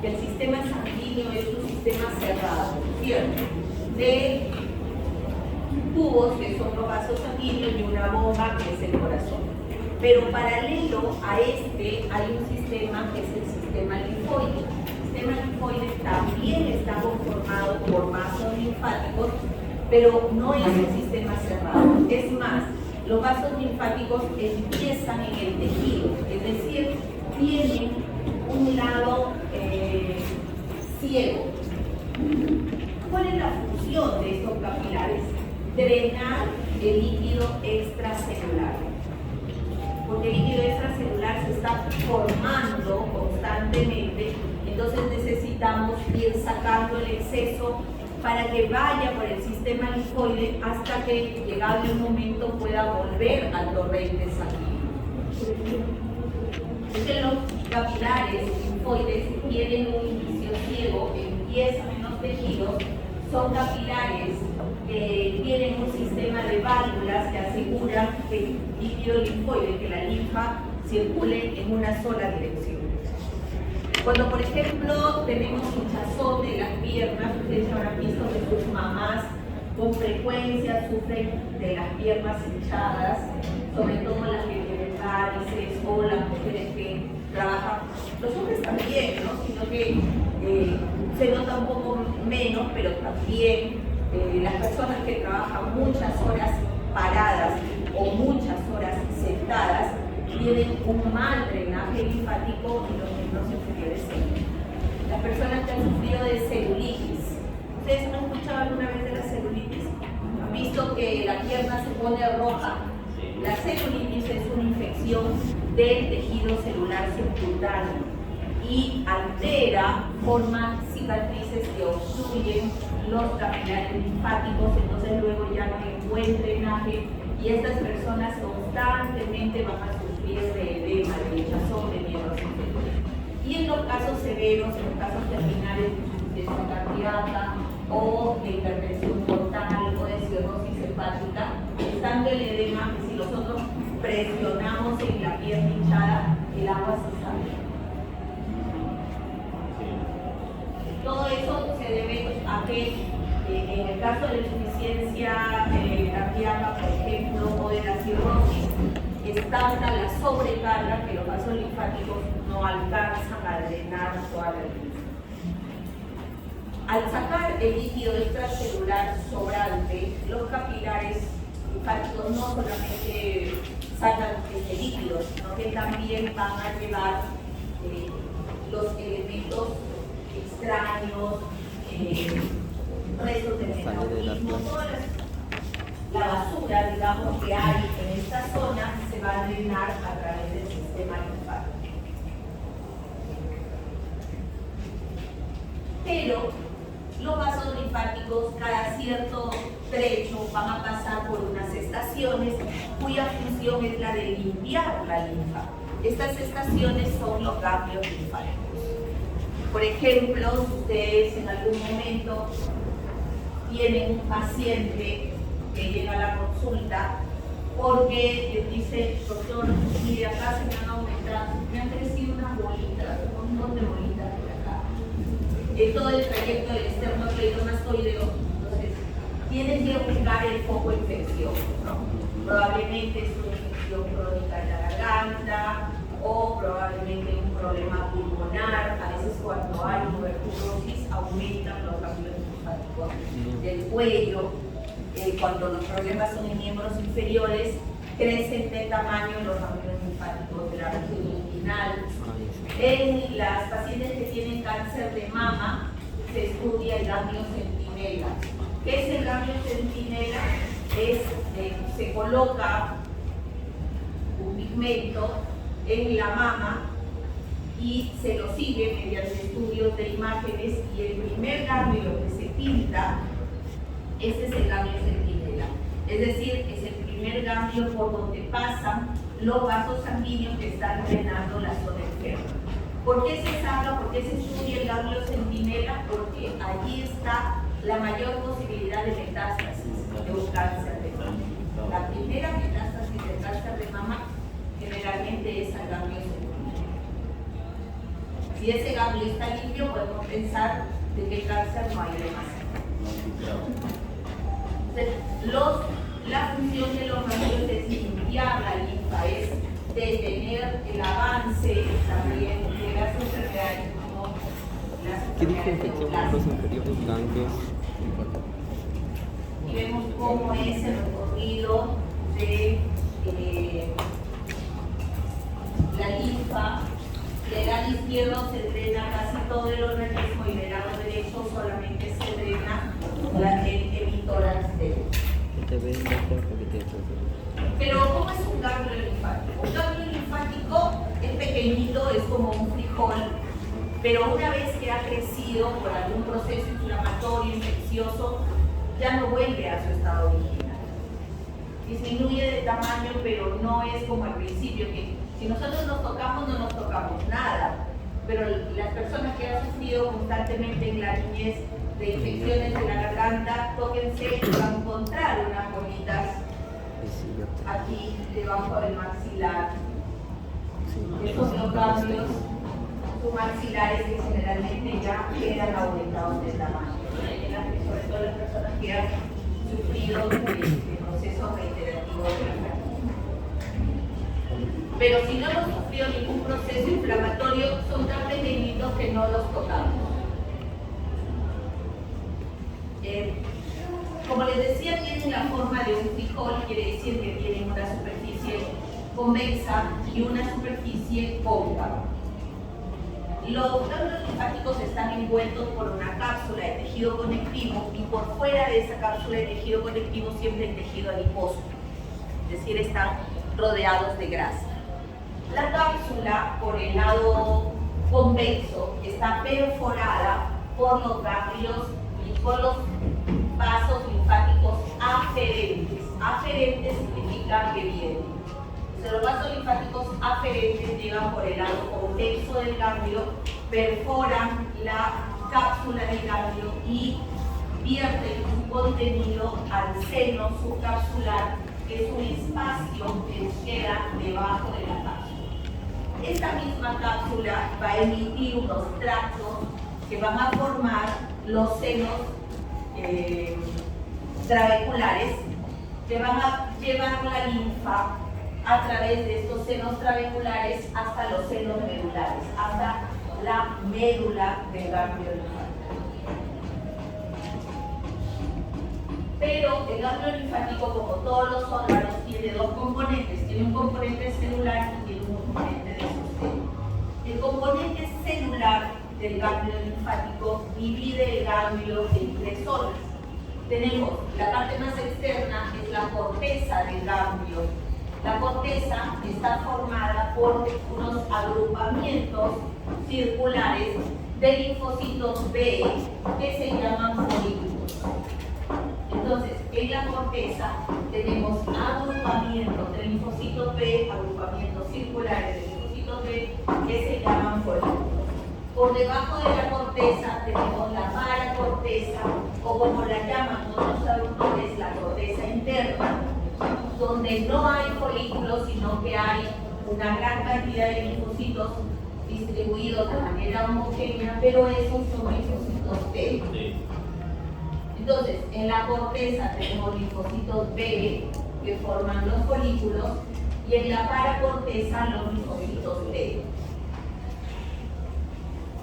que el sistema sanguíneo es un sistema cerrado, ¿cierto? De tubos que son los vasos sanguíneos y una bomba que es el corazón. Pero paralelo a este hay un sistema que es el sistema linfoide. El sistema linfoide también está conformado por vasos linfáticos, pero no es un sistema cerrado. Es más, los vasos linfáticos empiezan en el tejido, es decir, tienen un lado ciego. ¿Cuál es la función de estos capilares? Drenar el líquido extracelular. Porque el líquido extracelular se está formando constantemente, entonces necesitamos ir sacando el exceso para que vaya por el sistema linfoide hasta que, llegado el momento, pueda volver al torrente sanguíneo. Entonces los capilares linfoides tienen un inicio ciego, empiezan en los tejidos, son capilares que tienen un sistema de válvulas que aseguran que el líquido linfoide, que la linfa, circule en una sola dirección. Cuando, por ejemplo, tenemos hinchazón de las piernas, ustedes habrán visto que sus mamás con frecuencia sufren de las piernas hinchadas, sobre todo las que tienen varices o las mujeres que trabajan, los hombres también, ¿no? Sino que se nota un poco menos, pero también las personas que trabajan muchas horas paradas o muchas horas sentadas tienen un mal drenaje linfático en los miembros inferiores. Las personas que han sufrido de celulitis, ¿ustedes han escuchado alguna vez de la celulitis? ¿Han visto que la pierna se pone roja? La celulitis es una infección del tejido celular subcutáneo y altera, forma cicatrices que obstruyen los capilares linfáticos, entonces luego ya no hay buen drenaje y estas personas constantemente van a sufrir de edema, de hinchazón de miembros inferiores. Y en los casos severos, en los casos terminales de insuficiencia cardíaca o de hipertensión portal o de cirrosis hepática, estando el edema, si nosotros presionamos en la pierna hinchada, el agua se sale. Todo eso se debe a que en el caso de la insuficiencia cardíaca, por ejemplo, o de la cirrosis, es tanta la sobrecarga que los vasos linfáticos no alcanzan a drenar toda la linfa. Al sacar el líquido extracelular sobrante, los capilares linfáticos no solamente sacan este líquido, sino que también van a llevar los elementos extraños, restos de metabolismo, toda la basura, digamos, que hay en esta zona se va a drenar a través del sistema linfático. Pero los vasos linfáticos cada cierto trecho van a pasar por unas estaciones cuya función es la de limpiar la linfa. Estas estaciones son los ganglios linfáticos. Por ejemplo, si ustedes en algún momento tienen un paciente que llega a la consulta porque les dice, doctor, mire, acá se me han aumentado, me han crecido unas bolitas, un montón de bolitas por acá. En todo el trayecto del esternocleidomastoideo, entonces tienen que buscar el foco de infección, ¿no? Probablemente es una infección crónica de la garganta o probablemente un problema pulmonar. A veces cuando hay tuberculosis aumentan los ganglios linfáticos del cuello. Cuando los problemas son en miembros inferiores, crecen de tamaño los ganglios linfáticos de la región inguinal. En las pacientes que tienen cáncer de mama se estudia el ganglio centinela. ¿Qué es el ganglio centinela? Se coloca un pigmento en la mama y se lo sigue mediante estudios de imágenes, y el primer ganglio que se pinta, este es el ganglio centinela, es decir, es el primer ganglio por donde pasan los vasos sanguíneos que están drenando la zona enferma. ¿Por qué se saca, por qué se estudia el ganglio centinela? Porque allí está la mayor posibilidad de metástasis de un cáncer de mama. La primera metástasis del cáncer de mama generalmente es al ganglio centinela. Si ese ganglio está limpio, podemos pensar de que cáncer no hay demasiado. La función de los ganglios es limpiar la linfa, es detener el avance también de las enfermedades como las ¿Qué dijo enfermedades infección de por los inferiores ganglios? y vemos cómo es el recorrido de la linfa. Del lado izquierdo se drena casi todo el organismo y del lado derecho solamente se drena el emitórax derecho. Pero ¿cómo es un ganglio linfático? Un ganglio linfático es pequeñito, es como un frijol, pero una vez que ha crecido por algún proceso inflamatorio, infeccioso, ya no vuelve a su estado original. Disminuye de tamaño, pero no es como al principio, que si nosotros nos tocamos, no nos tocamos nada. Pero las personas que han sufrido constantemente en la niñez de infecciones de la garganta, tóquense y van a encontrar unas bolitas aquí debajo del maxilar. Estos son los ganglios submaxilares que generalmente ya quedan aumentados de tamaño. Sobre todo las personas que han sufrido el proceso reiterativo de la garganta. Pero si no hemos sufrido ningún proceso inflamatorio, son tan pequeñitos que no los tocamos. Como les decía, tienen la forma de un frijol, quiere decir que tienen una superficie convexa y una superficie cóncava. Los ganglios linfáticos están envueltos por una cápsula de tejido conectivo y por fuera de esa cápsula de tejido conectivo siempre hay tejido adiposo, es decir, están rodeados de grasa. La cápsula, por el lado convexo, está perforada por los ganglios y por los vasos linfáticos aferentes. Aferentes significa que vienen. Los vasos linfáticos aferentes llegan por el lado convexo del ganglio, perforan la cápsula del ganglio y vierten su contenido al seno subcapsular, que es un espacio que queda debajo de la cápsula. Esta misma cápsula va a emitir unos tractos que van a formar los senos trabeculares, que van a llevar la linfa a través de estos senos trabeculares hasta los senos medulares, hasta la médula del ganglio linfático. Pero el ganglio linfático, como todos los órganos, tiene dos componentes. Tiene un componente celular y tiene un componente de sostén. El componente celular del ganglio linfático divide el ganglio en tres zonas. Tenemos la parte más externa, que es la corteza del ganglio. La corteza está formada por unos agrupamientos circulares de linfocitos B que se llaman folículos. Entonces, en la corteza tenemos agrupamientos de linfocitos B, agrupamientos circulares de linfocitos B que se llaman folículos. Por debajo de la corteza tenemos la paracorteza, o como la llaman otros autores, la corteza interna, donde no hay folículos, sino que hay una gran cantidad de linfocitos distribuidos de manera homogénea, pero esos son linfocitos T. Entonces, en la corteza tenemos linfocitos B, que forman los folículos, y en la paracorteza los linfocitos T.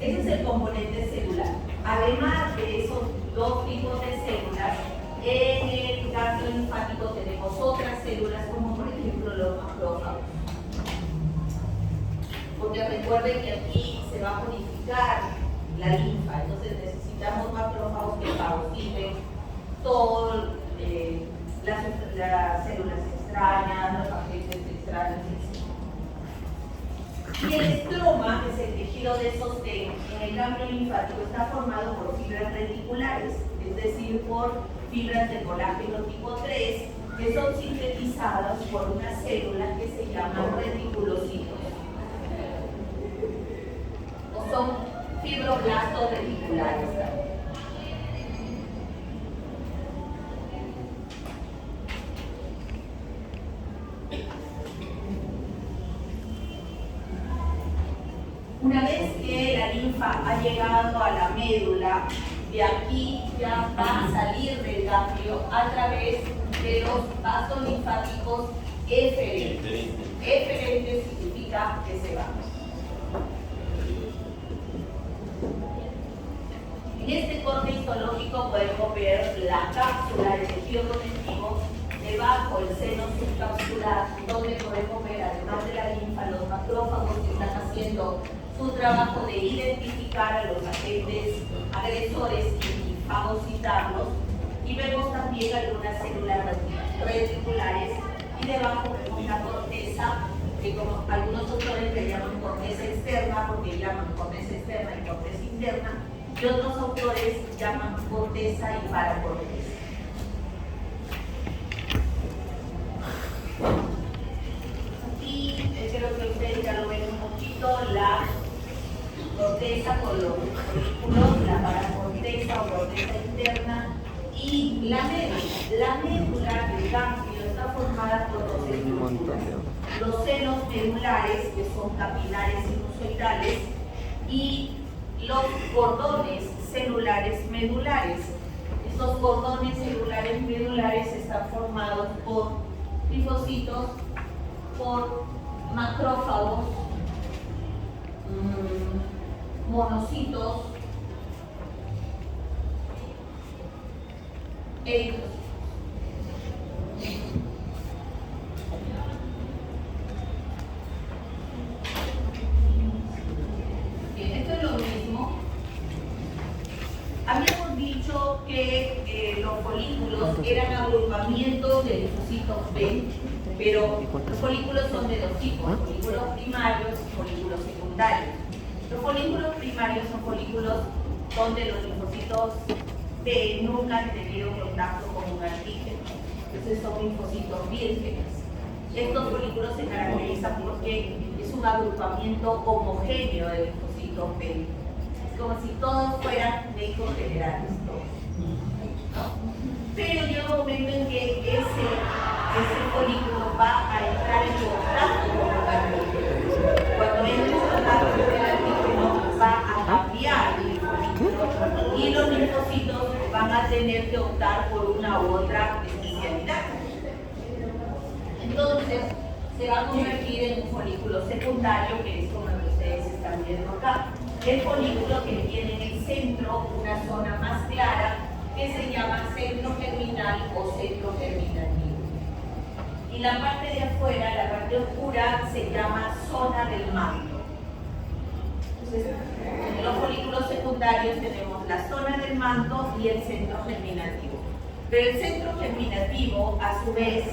Ese es el componente celular. Además de esos dos tipos de células, en el ganglio linfático tenemos otras células, como por ejemplo los macrófagos. Porque recuerden que aquí se va a purificar la linfa, entonces necesitamos macrófagos que fagociten todas las células extrañas, los agentes extraños, etc. Y el estroma, que es el tejido de sostén en el ganglio linfático, está formado por fibras reticulares, es decir, por fibras de colágeno tipo 3, que son sintetizadas por una célula que se llama reticulocitos. O son fibroblastos reticulares también. Una vez que la linfa ha llegado a la médula, de aquí ya va a salir del ganglio a través de los vasos linfáticos eferentes. Eferentes significa que se va. En este corte histológico podemos ver la cápsula del tejido conectivo, debajo el seno subcapsular, donde podemos ver, además de la linfa, los macrófagos que están haciendo su trabajo de identificar a los agentes agresores y fagocitarlos. Y vemos también algunas células reticulares, y debajo vemos la corteza, que como algunos autores le llaman corteza externa, porque llaman corteza externa y corteza interna, y otros autores llaman corteza y paracorteza. Aquí creo que ustedes ya lo ven un poquito, la corteza con los folículos, la paracorteza o corteza interna, y la médula. La médula del ganglio está formada por dos estructuras: los senos medulares, que son capilares sinusoidales, y los cordones celulares medulares. Estos cordones celulares medulares están formados por linfocitos, por macrófagos, monocitos e linfocitos. Bien, esto es lo mismo. Habíamos dicho que los folículos eran agrupamientos de linfocitos B, pero los folículos son de dos tipos: folículos primarios y folículos secundarios. Los folículos primarios son folículos donde los linfocitos B nunca han tenido contacto con un antígeno, entonces son linfocitos vírgenes. Estos folículos se caracterizan porque es un agrupamiento homogéneo de linfocitos B. Es como si todos fueran médicos generales, ¿no? Pero llega un momento en que ese folículo va a entrar en contacto con el antígeno. Cuando entra en contacto con el antígeno, va a cambiar el folículo y los linfocitos van a tener que optar por una u otra especialidad. Entonces, se va a convertir en un folículo secundario, que es como el que ustedes están viendo acá. El folículo que tiene en el centro una zona más clara, que se llama centro germinal o centro germinativo. Y la parte de afuera, la parte oscura, se llama zona del manto. Entonces, en los folículos secundarios tenemos la zona del manto y el centro germinativo. Pero el centro germinativo, a su vez,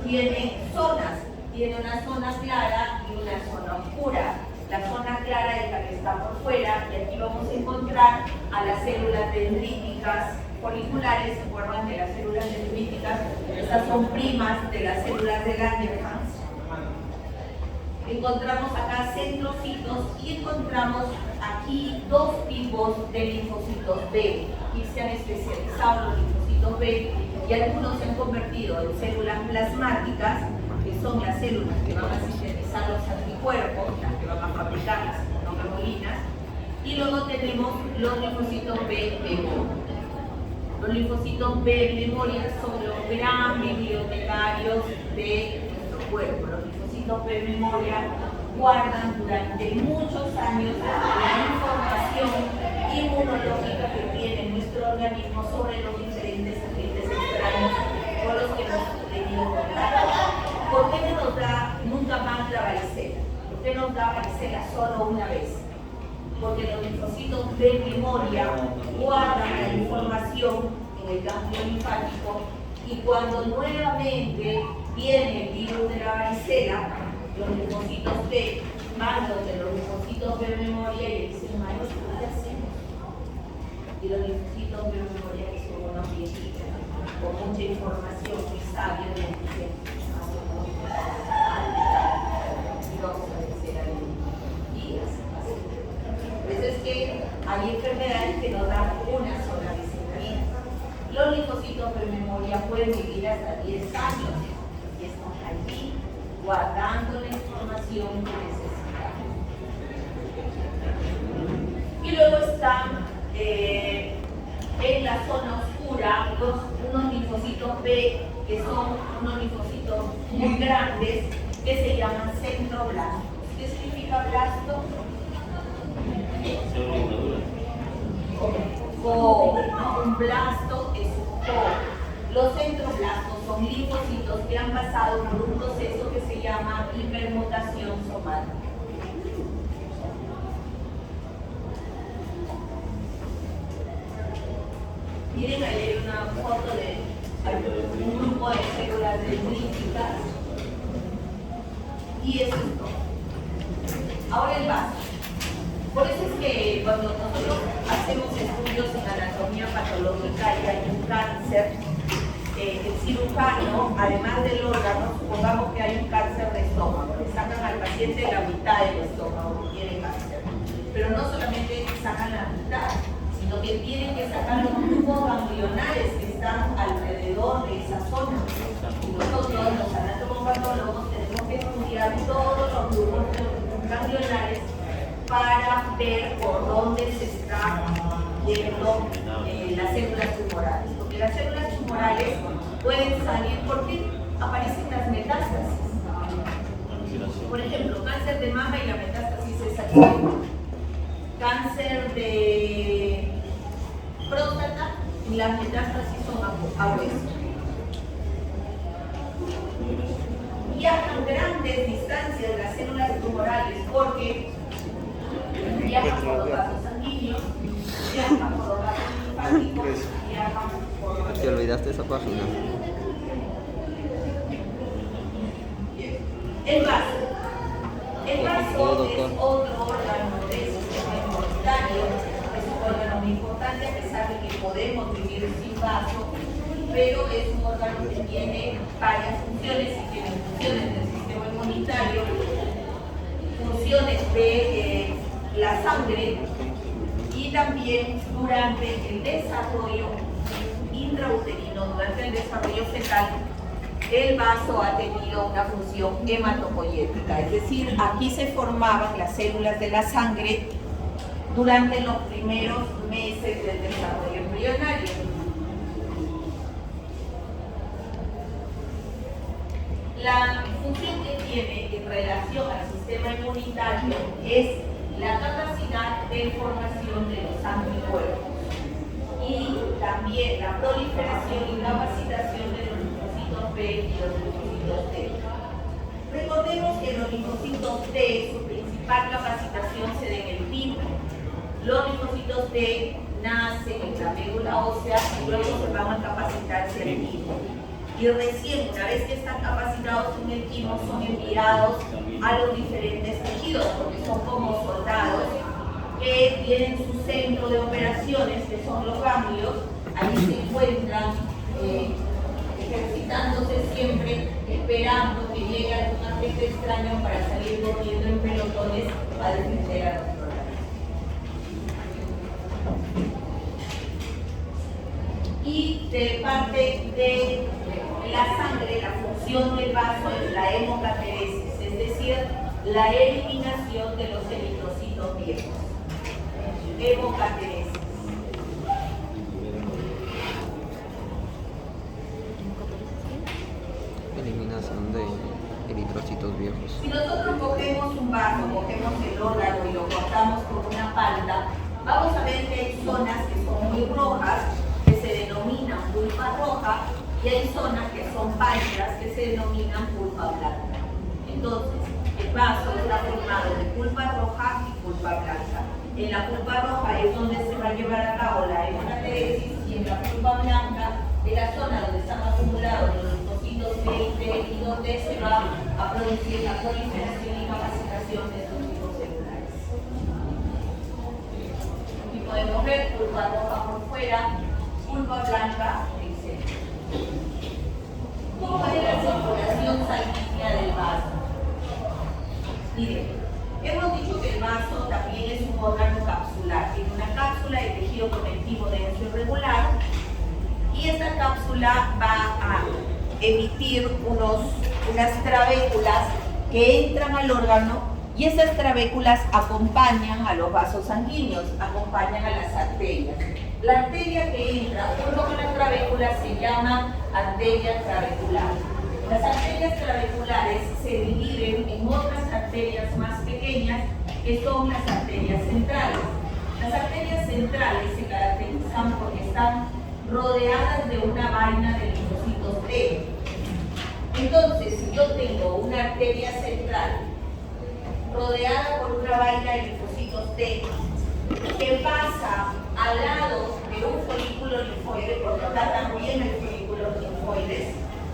tiene zonas. Tiene una zona clara y una zona oscura. La zona clara es la que está por fuera, y aquí vamos a encontrar a las células dendríticas foliculares. ¿Se acuerdan de las células dendríticas? Estas son primas de las células de Langerhans. Encontramos acá centrocitos y encontramos aquí dos tipos de linfocitos B. Aquí se han especializado los linfocitos B y algunos se han convertido en células plasmáticas, que son las células que van a sintetizar los anticuerpos, las que van a fabricar las inmunoglobulinas, y luego tenemos los linfocitos B memoria. Los linfocitos B memoria son los gran bibliotecarios de nuestro cuerpo. Los linfocitos B memoria guardan durante muchos años la información inmunológica que tiene nuestro organismo sobre los diferentes agentes extraños con los que hemos tenido contacto. ¿Por qué no nos da nunca más la varicela? ¿Por qué nos da varicela solo una vez? Porque los linfocitos de memoria guardan la información en el ganglio linfático, y cuando nuevamente viene el virus de la varicela, los linfocitos B van donde los linfocitos B memoria y le dicen: maestro, ¿qué hacemos? Y los linfocitos B memoria, que son unos viejitos con mucha información muy sabia, de es que hay enfermedades que nos dan una sola disciplina. Los linfocitos de memoria pueden vivir hasta 10 años y están allí guardando la información que necesitamos. están en la zona oscura unos linfocitos B, que son unos linfocitos muy grandes, que se llaman centroblastos. ¿Qué significa blasto? ¿No? Un blasto es un core. Los centroblastos son linfocitos que han pasado por un proceso que se llama hipermutación somática. Miren ahí una foto de un grupo de células dendríticas. Y eso es todo. Ahora el vaso. Por eso es que cuando nosotros hacemos estudios en anatomía patológica y hay un cáncer, el cirujano, además del órgano, supongamos que hay un cáncer de estómago, le sacan al paciente la mitad del estómago que tiene cáncer. Pero no solamente sacan la mitad, sino que tienen que sacar los grupos ganglionares que están alrededor de esa zona. Y nosotros, los anatomopatólogos, tenemos que estudiar todos los grupos ganglionares para ver por dónde se están yendo las células tumorales. Porque las células tumorales pueden salir porque aparecen las metástasis. Por ejemplo, cáncer de mama y la metástasis es aquí. Cáncer de próstata y las metástasis son a hueso. Viajan grandes distancias las células tumorales porque viajan por los vasos sanguíneos, viajan por los vasos linfáticos, viajan por los... ¿Te olvidaste esa página? El vaso. El vaso es otro órgano del sistema inmunitario, es un órgano muy importante a pesar de que podemos vivir sin vaso, pero es un órgano que tiene varias funciones y tiene funciones del sistema inmunitario, funciones de la sangre y también durante el desarrollo intrauterino, durante el desarrollo fetal, el vaso ha tenido una función hematopoyética, es decir, aquí se formaban las células de la sangre durante los primeros meses del desarrollo embrionario. La función que tiene en relación al sistema inmunitario es la capacidad de formación de los anticuerpos y también la proliferación y capacitación de los linfocitos B y los linfocitos T. Recordemos que los linfocitos T, su principal capacitación se da en el timo. Los linfocitos T nacen en la médula ósea y luego se van a capacitar hacia el timo. Y recién, una vez que están capacitados en el timo, son enviados a los diferentes tejidos, porque son como soldados que tienen su centro de operaciones, que son los ganglios. Ahí se encuentran ejercitándose siempre, esperando que llegue algún agente extraño para salir corriendo en pelotones a defender a los programas. Y de parte de la sangre, la función del vaso es la hemocateresis, es decir, la eliminación de los eritrocitos viejos. Hemocateresis. Eliminación de eritrocitos viejos. Si nosotros cogemos un vaso, cogemos el órgano y lo cortamos con una palta, vamos a ver que hay zonas que son muy rojas, que se denominan pulpa roja, y hay zonas que son pálidas, que se denominan pulpa blanca. Entonces, el vaso está formado de pulpa roja y pulpa blanca. En la pulpa roja es donde se va a llevar a cabo la hemocateresis y en la pulpa blanca es la zona donde están acumulados los linfocitos B y T y donde se va a producir la proliferación y capacitación de estos tipos celulares. Aquí podemos ver pulpa roja por fuera, pulpa blanca en centro. ¿Cómo es la circulación sanguínea del vaso? Miren, hemos dicho que el vaso también es un órgano capsular. Tiene una cápsula de tejido conectivo denso irregular y esta cápsula va a emitir unas trabéculas que entran al órgano Y esas trabéculas acompañan a los vasos sanguíneos, acompañan a las arterias. La arteria que entra junto con la trabécula se llama arteria trabecular. Las arterias trabeculares se dividen en otras arterias más pequeñas que son las arterias centrales. Las arterias centrales se caracterizan porque están rodeadas de una vaina de linfocitos T. Entonces, si yo tengo una arteria central rodeada por una vaina de linfocitos T que pasa al lado de un folículo linfoide, porque acá también hay folículos linfoides.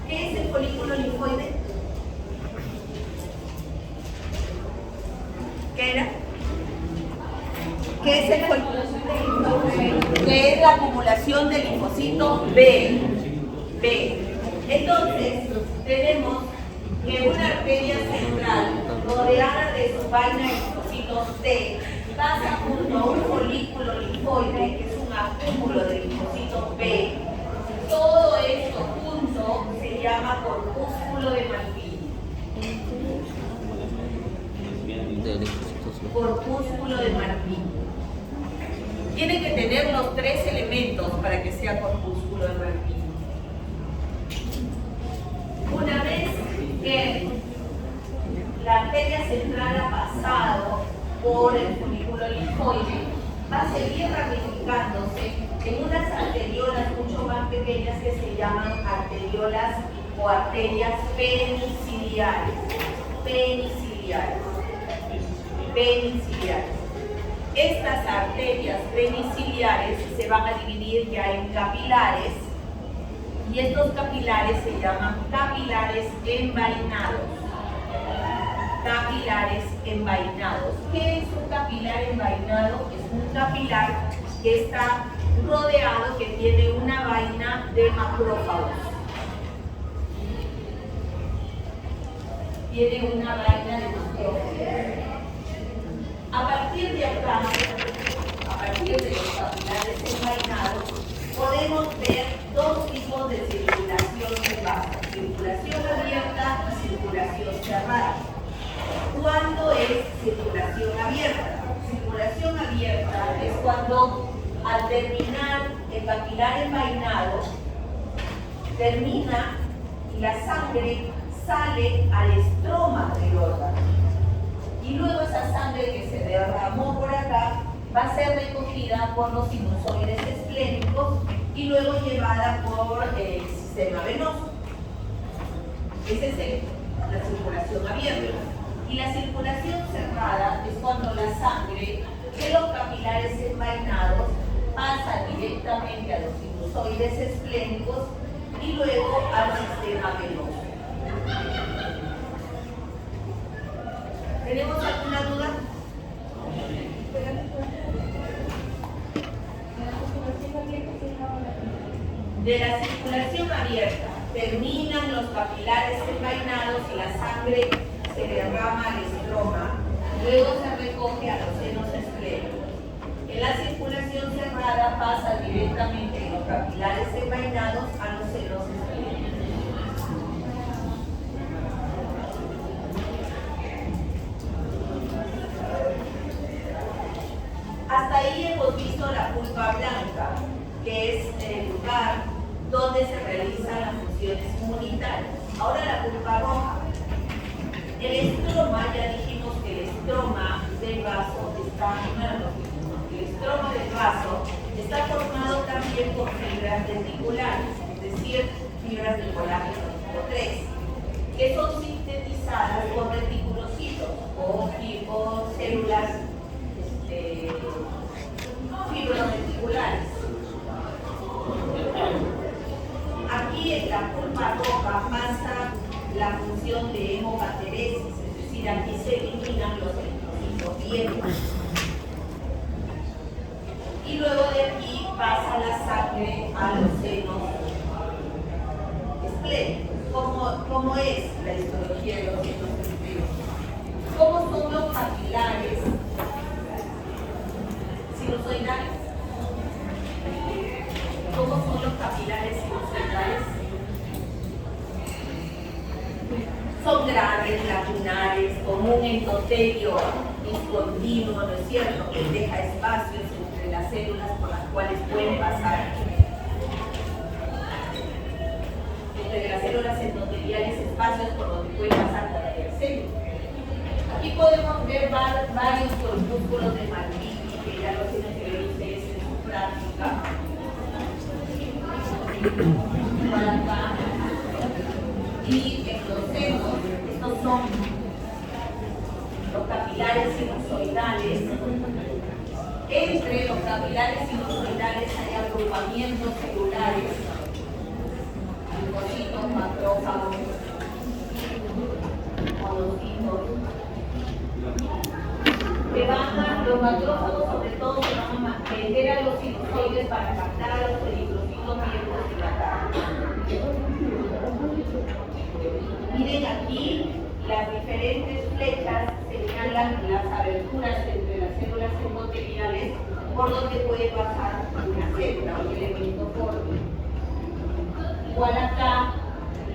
¿Qué es el folículo linfoide? ¿Qué era? ¿Qué es el folículo linfoide? Que es la acumulación del linfocito B. Entonces, tenemos que una arteria central rodeada de su vaina de linfocitos T pasa junto a un folículo linfoide, que es un acúmulo de linfocitos B. Todo esto junto se llama corpúsculo de Marfil. Corpúsculo de Marfil. Tiene que tener los tres elementos para que sea corpúsculo de Marfil. Una vez que la arteria central ha pasado por el folículo linfoide, va a seguir ramificándose en unas arteriolas mucho más pequeñas que se llaman arteriolas o arterias peniciliares. Estas arterias peniciliares se van a dividir ya en capilares, y estos capilares se llaman capilares envainados. Capilares envainados. ¿Qué es un capilar envainado? Es un capilar que está rodeado, que tiene una vaina de macrófagos. Tiene una vaina de macrófagos. A partir de acá, a partir de los capilares envainados, podemos ver dos tipos de circulación de vasos: circulación abierta y circulación cerrada. ¿Cuándo es circulación abierta? Circulación abierta es cuando, al terminar el capilar envainado, termina y la sangre sale al estroma del órgano. Y luego esa sangre que se derramó por acá va a ser recogida por los sinusoides esplénicos y luego llevada por el sistema venoso. Esa es la circulación abierta. Y la circulación cerrada es cuando la sangre de los capilares envainados pasa directamente a los sinusoides esplénicos y luego al sistema venoso. ¿Tenemos alguna duda? De la circulación abierta terminan los capilares envainados y la sangre se derrama al estroma, luego se recoge a los senos esplénicos. En la circulación cerrada pasa directamente de los capilares envainados a los senos esplénicos. Hasta ahí hemos visto la pulpa blanca, que es el lugar donde se realizan las funciones inmunitarias. Ahora la pulpa roja. El estroma, ya dijimos que el estroma del vaso el estroma del vaso está formado también por fibras denticulares, es decir, fibras del colágeno tipo 3, que son sintetizadas por reticulocitos o células fibrodenticulares. Aquí en la pulpa roja pasa la función de hemopateresis, es decir, aquí se eliminan los eritrocitos viejos. Y luego de aquí pasa la sangre a los senos esplénicos. ¿Cómo es la histología de los senos esplénicos? ¿Cómo son los capilares sinusoidales? ¿Cómo son los capilares sinusoidales? Son grandes, lacunares, con un endotelio discontinuo, ¿no es cierto?, que deja espacios entre las células por las cuales pueden pasar. Entre las células endoteliales, espacios por donde puede pasar cualquier célula. Aquí podemos ver varios corpúsculos de Maldini, que ya lo tienen que ver ustedes en su práctica. Por acá. Y en los senos, estos son los capilares sinusoidales. Entre los capilares sinusoidales hay agrupamientos celulares, linfocitos, macrófagos, monocitos, que los macrófagos sobre todo se van a meter a los sinusoides para captar a los eritrocitos viejos de la carne. Miren aquí, las diferentes flechas señalan las aberturas entre las células endoteliales por donde puede pasar una célula o un elemento forme. Igual acá,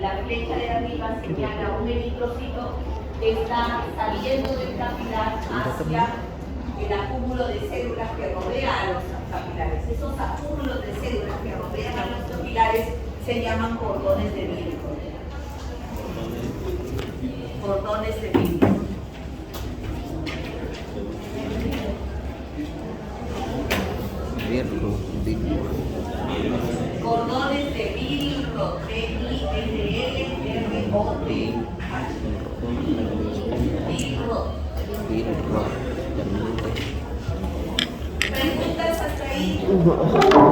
la flecha de arriba señala un eritrocito que está saliendo del capilar hacia el acúmulo de células que rodea a los capilares. Esos acúmulos de células que rodean a los capilares se llaman cordones de vidrio. Cordones de vidrio. Cordones de vidrio, D-I-L-L-R-O-T. Vidrio. ¿Preguntas hasta ahí?